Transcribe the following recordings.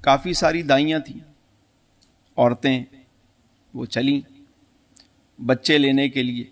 کافی ساری دائیاں تھیں، عورتیں، وہ چلیں بچے لینے کے لیے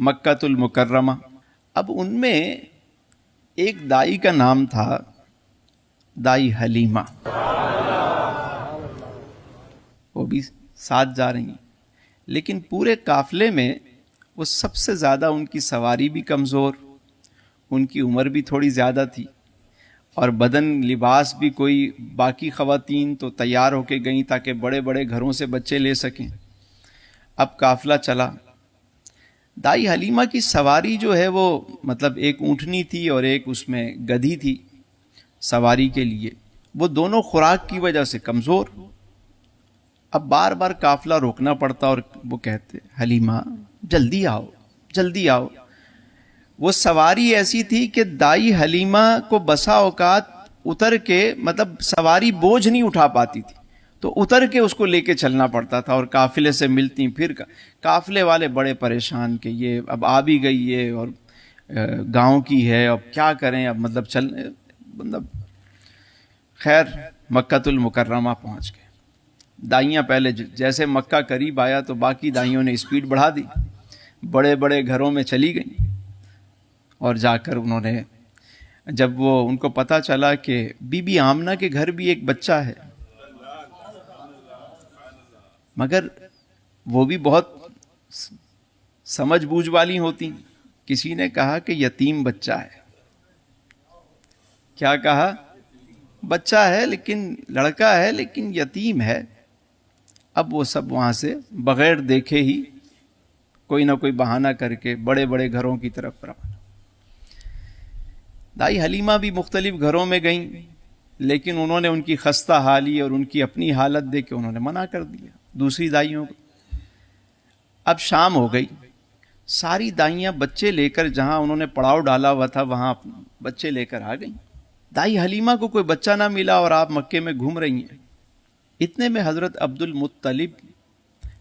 مکہ المکرمہ۔ اب ان میں ایک دائی کا نام تھا دائی حلیمہ، وہ بھی ساتھ جا رہی ہیں، لیکن پورے قافلے میں وہ سب سے زیادہ، ان کی سواری بھی کمزور، ان کی عمر بھی تھوڑی زیادہ تھی، اور بدن لباس بھی کوئی، باقی خواتین تو تیار ہو کے گئیں تاکہ بڑے بڑے گھروں سے بچے لے سکیں۔ اب قافلہ چلا، دائی حلیمہ کی سواری جو ہے وہ مطلب ایک اونٹنی تھی اور ایک اس میں گدھی تھی سواری کے لیے، وہ دونوں خوراک کی وجہ سے کمزور۔ اب بار بار قافلہ روکنا پڑتا اور وہ کہتے حلیمہ جلدی آؤ جلدی آؤ۔ وہ سواری ایسی تھی کہ دائی حلیمہ کو بسا اوقات اتر کے، مطلب سواری بوجھ نہیں اٹھا پاتی تھی تو اتر کے اس کو لے کے چلنا پڑتا تھا، اور قافلے سے ملتی، پھر قافلے والے بڑے پریشان کہ یہ اب آ بھی گئی ہے اور گاؤں کی ہے، اب کیا کریں، اب مطلب خیر مکہ المکرمہ پہنچ گئے۔ دائیاں پہلے جیسے مکہ قریب آیا تو باقی دائیوں نے اسپیڈ بڑھا دی، بڑے بڑے گھروں میں چلی گئیں، اور جا کر انہوں نے، جب وہ ان کو پتہ چلا کہ بی بی آمنہ کے گھر بھی ایک بچہ ہے، مگر وہ بھی بہت سمجھ بوجھ والی ہوتی، کسی نے کہا کہ یتیم بچہ ہے۔ کیا کہا؟ بچہ ہے لیکن لڑکا ہے لیکن یتیم ہے۔ اب وہ سب وہاں سے بغیر دیکھے ہی کوئی نہ کوئی بہانہ کر کے بڑے بڑے گھروں کی طرف روانہ۔ دائی حلیمہ بھی مختلف گھروں میں گئیں، لیکن انہوں نے ان کی خستہ حالی اور ان کی اپنی حالت دیکھ کے انہوں نے منع کر دیا دوسری دائیوں کو۔ اب شام ہو گئی، ساری دائیاں بچے لے کر جہاں انہوں نے پڑاؤ ڈالا ہوا تھا وہاں بچے لے کر آ گئیں۔ دائی حلیمہ کو کوئی بچہ نہ ملا اور آپ مکے میں گھوم رہی ہیں۔ اتنے میں حضرت عبد المطلب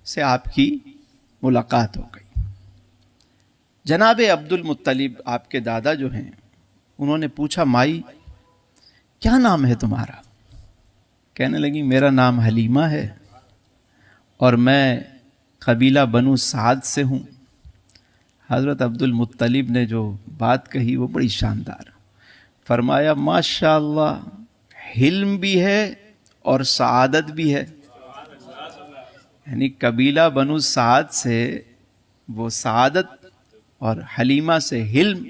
سے آپ کی ملاقات ہو گئی۔ جناب عبد المطلب آپ کے دادا جو ہیں، انہوں نے پوچھا مائی کیا نام ہے تمہارا؟ کہنے لگی میرا نام حلیمہ ہے اور میں قبیلہ بنو سعد سے ہوں۔ حضرت عبد المطلب نے جو بات کہی وہ بڑی شاندار، فرمایا ماشاء اللہ، حلم بھی ہے اور سعادت بھی ہے۔ یعنی قبیلہ بنو سعد سے وہ سعادت اور حلیمہ سے حلم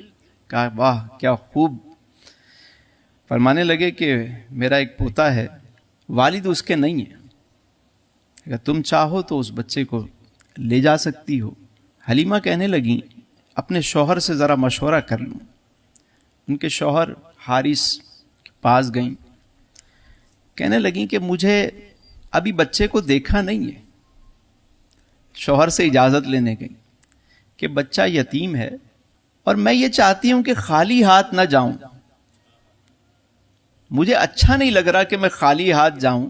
کا، واہ کیا خوب۔ فرمانے لگے کہ میرا ایک پوتا ہے، والد اس کے نہیں ہے، اگر تم چاہو تو اس بچے کو لے جا سکتی ہو۔ حلیمہ کہنے لگیں اپنے شوہر سے ذرا مشورہ کر لوں۔ ان کے شوہر حارث کے پاس گئیں، کہنے لگیں کہ مجھے ابھی بچے کو دیکھا نہیں ہے۔ شوہر سے اجازت لینے گئیں کہ بچہ یتیم ہے اور میں یہ چاہتی ہوں کہ خالی ہاتھ نہ جاؤں، مجھے اچھا نہیں لگ رہا کہ میں خالی ہاتھ جاؤں،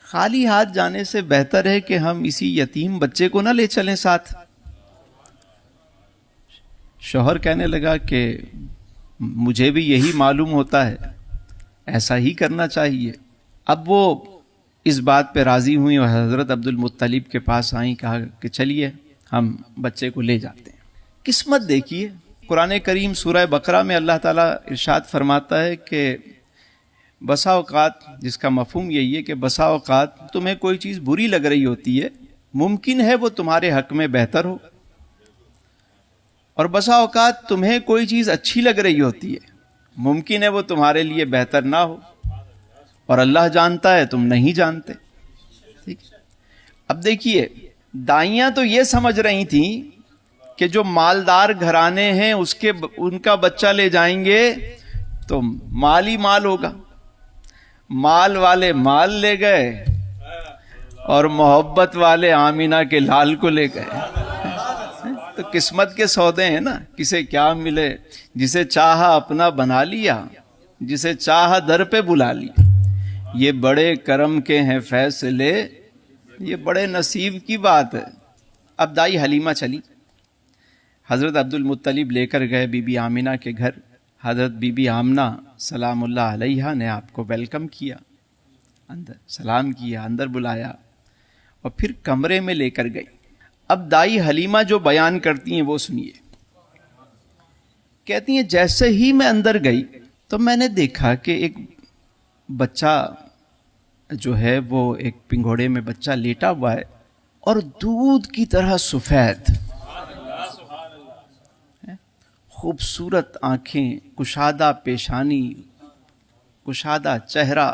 خالی ہاتھ جانے سے بہتر ہے کہ ہم اسی یتیم بچے کو نہ لے چلیں ساتھ۔ شوہر کہنے لگا کہ مجھے بھی یہی معلوم ہوتا ہے، ایسا ہی کرنا چاہیے۔ اب وہ اس بات پہ راضی ہوئیں اور حضرت عبد المطلب کے پاس آئیں، کہا کہ چلیے ہم بچے کو لے جاتے ہیں۔ قسمت دیکھیے، قرآن کریم سورہ بقرہ میں اللہ تعالیٰ ارشاد فرماتا ہے کہ بسا اوقات، جس کا مفہوم یہی ہے کہ بسا اوقات تمہیں کوئی چیز بری لگ رہی ہوتی ہے، ممکن ہے وہ تمہارے حق میں بہتر ہو، اور بسا اوقات تمہیں کوئی چیز اچھی لگ رہی ہوتی ہے، ممکن ہے وہ تمہارے لیے بہتر نہ ہو، اور اللہ جانتا ہے تم نہیں جانتے۔ ٹھیک۔ اب دیکھیے، دائیاں تو یہ سمجھ رہی تھیں کہ جو مالدار گھرانے ہیں ان کا بچہ لے جائیں گے تو مال ہی مال ہوگا، مال والے مال لے گئے اور محبت والے آمینہ کے لال کو لے گئے۔ تو قسمت کے سودے ہیں نا، کسے کیا ملے، جسے چاہا اپنا بنا لیا، جسے چاہا در پہ بلا لیا۔ یہ بڑے کرم کے ہیں فیصلے، یہ بڑے نصیب کی بات ہے۔ اب دائی حلیمہ چلی، حضرت عبد المطلب لے کر گئے بی بی آمنہ کے گھر۔ حضرت بی بی آمنہ سلام اللہ علیہا نے آپ کو ویلکم کیا، اندر سلام کیا، اندر بلایا اور پھر کمرے میں لے کر گئی۔ اب دائی حلیمہ جو بیان کرتی ہیں وہ سنیے۔ کہتی ہیں جیسے ہی میں اندر گئی تو میں نے دیکھا کہ ایک بچہ جو ہے وہ ایک پنگھوڑے میں بچہ لیٹا ہوا ہے اور دودھ کی طرح سفید، خوبصورت آنکھیں، کشادہ پیشانی، کشادہ چہرہ۔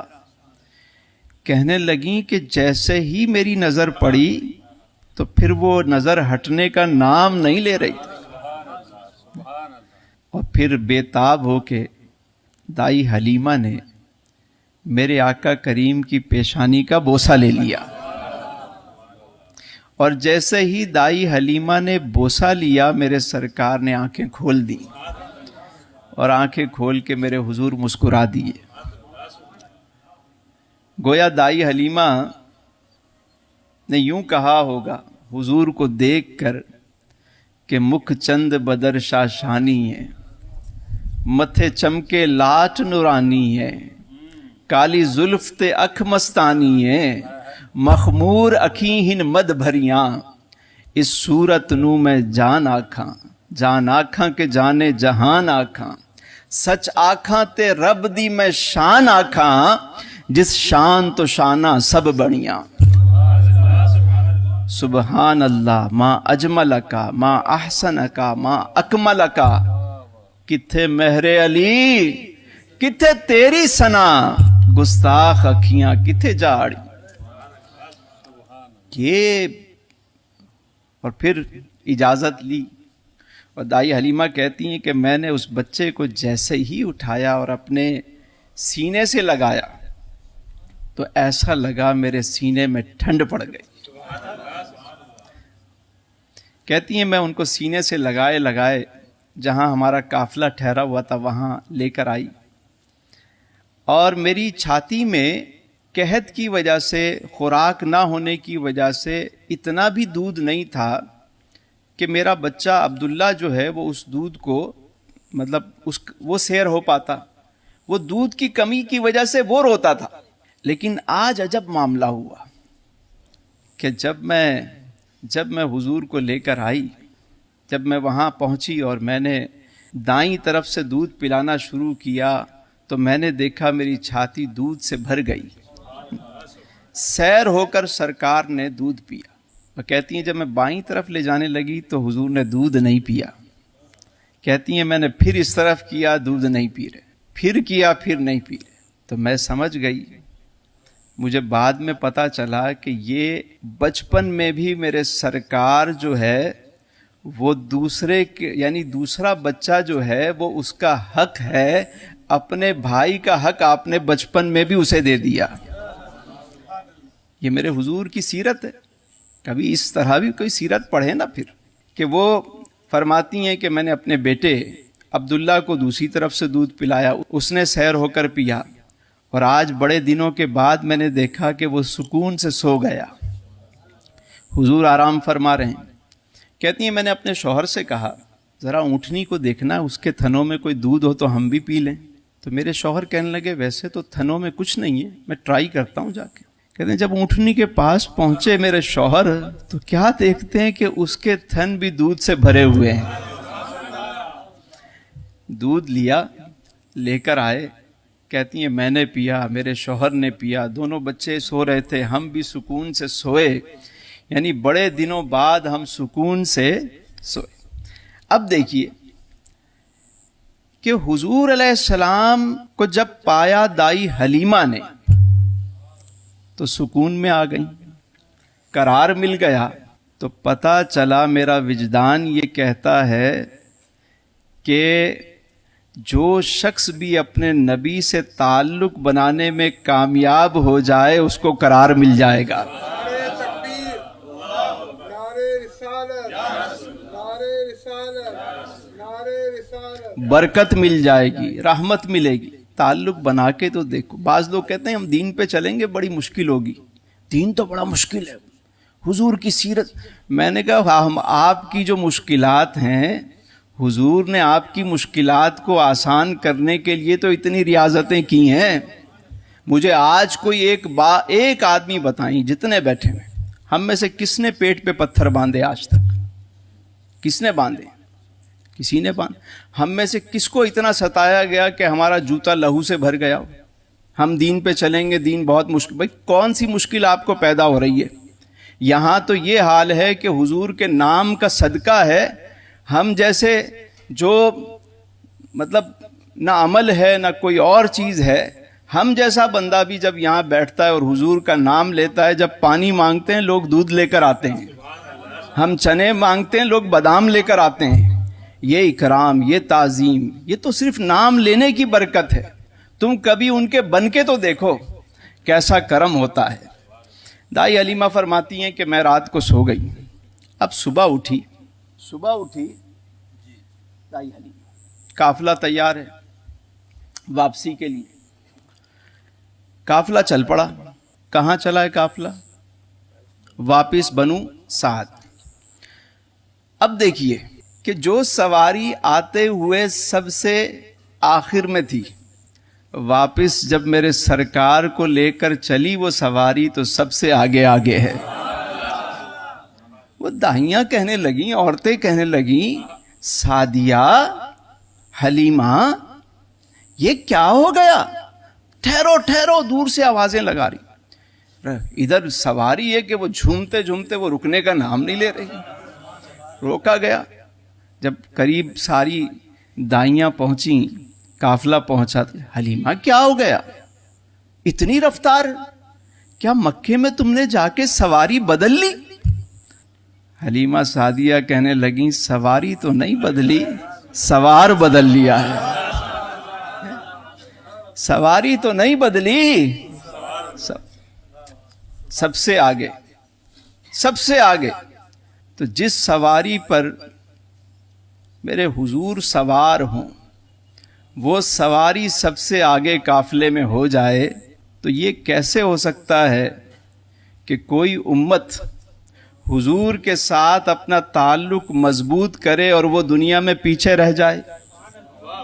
کہنے لگیں کہ جیسے ہی میری نظر پڑی تو پھر وہ نظر ہٹنے کا نام نہیں لے رہی تھی، اور پھر بے تاب ہو کے دائی حلیمہ نے میرے آقا کریم کی پیشانی کا بوسہ لے لیا، اور جیسے ہی دائی حلیمہ نے بوسہ لیا میرے سرکار نے آنکھیں کھول دی، اور آنکھیں کھول کے میرے حضور مسکرا دیے۔ گویا دائی حلیمہ نے یوں کہا ہوگا حضور کو دیکھ کر کہ مکھ چند بدر شاشانی ہے، متھے چمکے لاٹ نورانی ہے، کالی زلف تے اکھ مستانی ہے، مخمور اکھیں ہن مد بھریاں، اس صورت نو میں جان آکھاں کہ جانے جہان آکھاں، سچ آکھاں تے رب دی میں شان آکھاں، جس شان تو شانہ سب بڑیاں۔ سبحان اللہ ما اجملکا ما احسنکا ما اکملکا، کتھے مہر علی کتھے تیری ثنا، گستاخ اکھیاں کتھے جاڑی۔ یہ اور پھر اجازت لی، اور دائی حلیمہ کہتی ہیں کہ میں نے اس بچے کو جیسے ہی اٹھایا اور اپنے سینے سے لگایا تو ایسا لگا میرے سینے میں ٹھنڈ پڑ گئی۔ کہتی ہیں میں ان کو سینے سے لگائے جہاں ہمارا قافلہ ٹھہرا ہوا تھا وہاں لے کر آئی، اور میری چھاتی میں قحط کی وجہ سے، خوراک نہ ہونے کی وجہ سے اتنا بھی دودھ نہیں تھا کہ میرا بچہ عبداللہ جو ہے وہ اس دودھ کو وہ سیر ہو پاتا۔ وہ دودھ کی کمی کی وجہ سے وہ روتا تھا۔ لیکن آج عجب معاملہ ہوا کہ جب میں حضور کو لے کر آئی، جب میں وہاں پہنچی اور میں نے دائیں طرف سے دودھ پلانا شروع کیا تو میں نے دیکھا میری چھاتی دودھ سے بھر گئی۔ سیر ہو کر سرکار نے دودھ پیا، اور کہتی ہیں جب میں بائیں طرف لے جانے لگی تو حضور نے دودھ نہیں پیا۔ کہتی ہیں میں نے پھر اس طرف کیا، دودھ نہیں پی رہے، پھر کیا، پھر نہیں پی رہے۔ تو میں سمجھ گئی، مجھے بعد میں پتا چلا کہ یہ بچپن میں بھی میرے سرکار جو ہے وہ یعنی دوسرا بچہ جو ہے وہ اس کا حق ہے، اپنے بھائی کا حق آپ نے بچپن میں بھی اسے دے دیا۔ یہ میرے حضور کی سیرت ہے۔ کبھی اس طرح بھی کوئی سیرت پڑھے نا پھر، کہ وہ فرماتی ہیں کہ میں نے اپنے بیٹے عبداللہ کو دوسری طرف سے دودھ پلایا، اس نے سیر ہو کر پیا، اور آج بڑے دنوں کے بعد میں نے دیکھا کہ وہ سکون سے سو گیا، حضور آرام فرما رہے ہیں۔ کہتی ہیں میں نے اپنے شوہر سے کہا ذرا اونٹنی کو دیکھنا، اس کے تھنوں میں کوئی دودھ ہو تو ہم بھی پی لیں۔ تو میرے شوہر کہنے لگے ویسے تو تھنوں میں کچھ نہیں ہے، میں ٹرائی کرتا ہوں جا کے۔ کہتے ہیں جب اونٹنی کے پاس پہنچے میرے شوہر تو کیا دیکھتے ہیں کہ اس کے تھن بھی دودھ سے بھرے ہوئے ہیں۔ دودھ لیا، لے کر آئے، کہتی ہیں میں نے پیا، میرے شوہر نے پیا، دونوں بچے سو رہے تھے، ہم بھی سکون سے سوئے، یعنی بڑے دنوں بعد ہم سکون سے سوئے۔ اب دیکھیے کہ حضور علیہ السلام کو جب پایا دائی حلیمہ نے تو سکون میں آ گئی، قرار مل گیا۔ تو پتہ چلا میرا وجدان یہ کہتا ہے کہ جو شخص بھی اپنے نبی سے تعلق بنانے میں کامیاب ہو جائے اس کو قرار مل جائے گا۔ برکت مل جائے گی، رحمت ملے گی۔ تعلق بنا کے تو دیکھو، بعض لوگ کہتے ہیں ہم دین پہ چلیں گے بڑی مشکل ہوگی، دین تو بڑا مشکل ہے، حضور کی سیرت۔ میں نے کہا ہم آپ کی جو مشکلات ہیں، حضور نے آپ کی مشکلات کو آسان کرنے کے لیے تو اتنی ریاضتیں کی ہیں، مجھے آج کوئی ایک آدمی بتائیں جتنے بیٹھے ہیں ہم میں سے کس نے پیٹ پہ پتھر باندھے آج تک؟ کس نے باندھے؟ کسی نے باندھے؟ ہم میں سے کس کو اتنا ستایا گیا کہ ہمارا جوتا لہو سے بھر گیا ہو؟ ہم دین پہ چلیں گے، دین بہت مشکل. بھائی کون سی مشکل آپ کو پیدا ہو رہی ہے؟ یہاں تو یہ حال ہے کہ حضور کے نام کا صدقہ ہے. ہم جیسے جو مطلب نہ عمل ہے نہ کوئی اور چیز ہے، ہم جیسا بندہ بھی جب یہاں بیٹھتا ہے اور حضور کا نام لیتا ہے، جب پانی مانگتے ہیں لوگ دودھ لے کر آتے ہیں، ہم چنے مانگتے ہیں لوگ بادام لے کر آتے ہیں. یہ اکرام، یہ تعظیم، یہ تو صرف نام لینے کی برکت ہے. تم کبھی ان کے بن کے تو دیکھو کیسا کرم ہوتا ہے. دائی حلیمہ فرماتی ہیں کہ میں رات کو سو گئی، اب صبح اٹھی دائی حلیمہ، قافلہ تیار ہے واپسی کے لیے. قافلہ چل پڑا. کہاں چلا ہے قافلہ؟ واپس بنو سعد. اب دیکھیے کہ جو سواری آتے ہوئے سب سے آخر میں تھی، واپس جب میرے سرکار کو لے کر چلی وہ سواری تو سب سے آگے آگے ہے. وہ داہیاں کہنے لگیں، عورتیں کہنے لگیں، سعدیہ، حلیمہ، یہ کیا ہو گیا؟ ٹھہرو ٹھہرو، دور سے آوازیں لگا رہی. ادھر سواری ہے کہ وہ جھومتے جھومتے وہ رکنے کا نام نہیں لے رہی. روکا گیا. جب قریب ساری دائیاں پہنچیں، قافلہ پہنچا، حلیمہ کیا ہو گیا؟ اتنی رفتار؟ کیا مکے میں تم نے جا کے سواری بدل لی؟ حلیمہ سعدیہ کہنے لگیں، سواری تو نہیں بدلی، سوار بدل لیا ہے. سواری تو نہیں بدلی، سب سے آگے، سب سے آگے. تو جس سواری پر میرے حضور سوار ہوں، وہ سواری سب سے آگے قافلے میں ہو جائے تو یہ کیسے ہو سکتا ہے کہ کوئی امت حضور کے ساتھ اپنا تعلق مضبوط کرے اور وہ دنیا میں پیچھے رہ جائے؟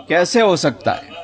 کیسے ہو سکتا ہے؟